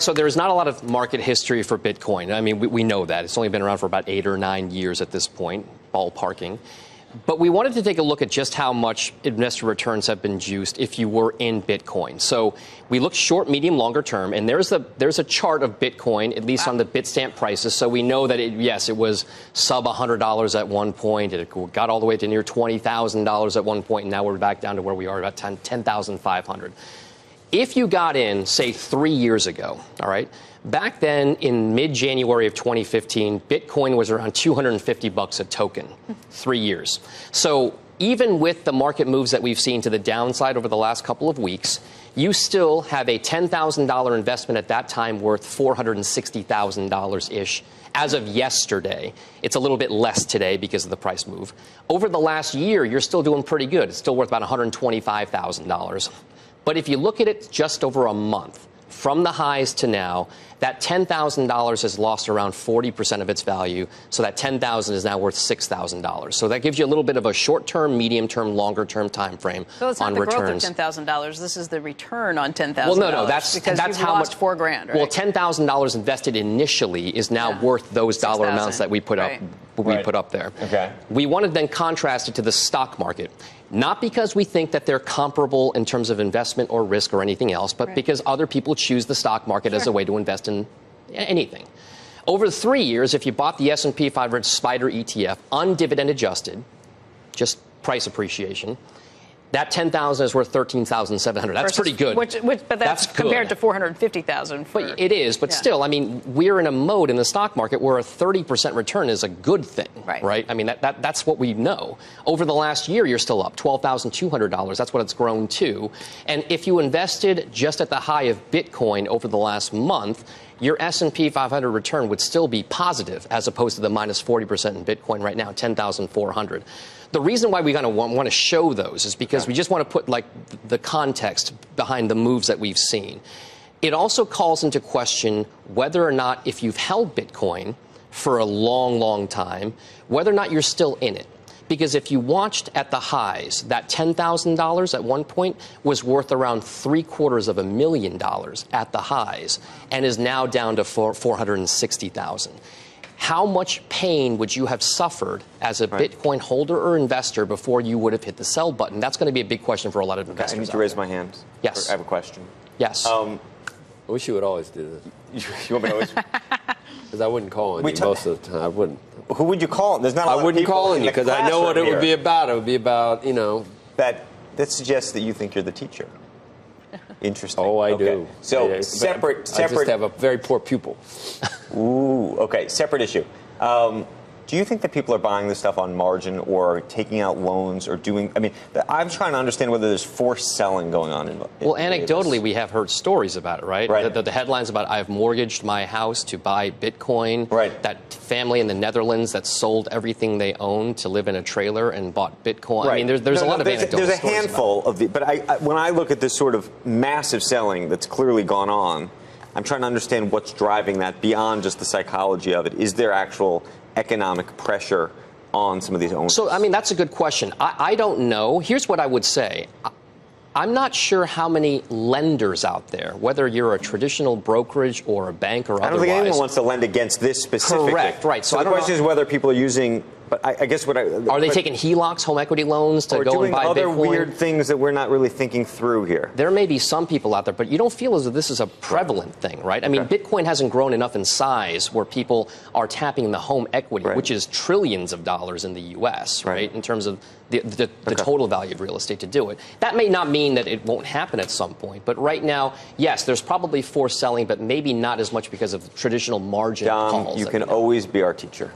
so there's not a lot of market history for Bitcoin. I mean, we know that. It's only been around for about 8 or 9 years at this point, ballparking. But we wanted to take a look at just how much investor returns have been juiced if you were in Bitcoin. So we looked short, medium, longer term, and there's a chart of Bitcoin, at least on the Bitstamp prices. So we know that, yes, it was sub $100 at one point. It got all the way to near $20,000 at one point, and now we're back down to where we are, about 10,500. If you got in, say, 3 years ago, all right, back then in mid-January of 2015, Bitcoin was around $250 a token, 3 years. So even with the market moves that we've seen to the downside over the last couple of weeks, you still have a $10,000 investment at that time worth $460,000-ish. As of yesterday, it's a little bit less today because of the price move. Over the last year, you're still doing pretty good. It's still worth about $125,000. But if you look at it just over a month, from the highs to now, that $10,000 has lost around 40% of its value. So that $10,000 is now worth $6,000. So that gives you a little bit of a short-term, medium-term, longer-term time frame so it's not on the returns. Growth of $10,000. This is the return on $10,000. Well, no, that's because that's you've how lost much. $4,000. Right? Well, $10,000 invested initially is now worth those dollar amounts that we put up. We put up there. Okay. We want to then contrast it to the stock market. Not because we think that they're comparable in terms of investment or risk or anything else, but because other people choose the stock market as a way to invest in anything. Over 3 years, if you bought the S&P 500 SPDR ETF, undividend adjusted, just price appreciation, that $10,000 is worth $13,700. That's pretty good. But that's compared to $450,000. But it is. But still, I mean, we're in a mode in the stock market where a 30% return is a good thing, right? I mean, that's what we know. Over the last year, you're still up $12,200. That's what it's grown to. And if you invested just at the high of Bitcoin over the last month, your S&P 500 return would still be positive as opposed to the minus 40% in Bitcoin right now, 10,400. The reason why we want to show those is because we just want to put like the context behind the moves that we've seen. It also calls into question whether or not if you've held Bitcoin for a long, long time, whether or not you're still in it. Because if you watched at the highs, that $10,000 at one point was worth around $750,000 at the highs and is now down to $460,000. How much pain would you have suffered as a Bitcoin holder or investor before you would have hit the sell button? That's going to be a big question for a lot of investors. I need to raise my hand. Yes. I have a question. Yes. I wish you would always do this. You want me to always? Because I wouldn't call on you most of the time. I wouldn't. Who would you call? There's not a lot I wouldn't of people call on in you the because I know what it would be here. about. It would be about, you know. That suggests that you think you're the teacher. Interesting. Oh, I do. So yeah, separate. I just have a very poor pupil. Ooh, okay. Separate issue. Do you think that people are buying this stuff on margin or taking out loans or doing? I mean, I'm trying to understand whether there's forced selling going on. Well, anecdotally, we have heard stories about it, right? The headlines about I've mortgaged my house to buy Bitcoin. Right. That family in the Netherlands that sold everything they owned to live in a trailer and bought Bitcoin. Right. I mean, there's a lot of anecdotal There's a stories handful of the, but when I look at this sort of massive selling that's clearly gone on, I'm trying to understand what's driving that beyond just the psychology of it. Is there actual economic pressure on some of these owners? So, I mean, that's a good question. I don't know. Here's what I would say. I'm not sure how many lenders out there, whether you're a traditional brokerage or a bank or otherwise. I don't think anyone wants to lend against this specifically. Correct, right. So the question is whether people are using. But I guess what are they taking HELOCs, home equity loans, to go and buy Bitcoin? Or doing other weird things that we're not really thinking through here? There may be some people out there, but you don't feel as though this is a prevalent thing, right? I mean, Bitcoin hasn't grown enough in size where people are tapping the home equity, which is trillions of dollars in the U.S., right? In terms of the total value of real estate to do it. That may not mean that it won't happen at some point, but right now, yes, there's probably forced selling, but maybe not as much because of traditional margin calls. You can always be our teacher.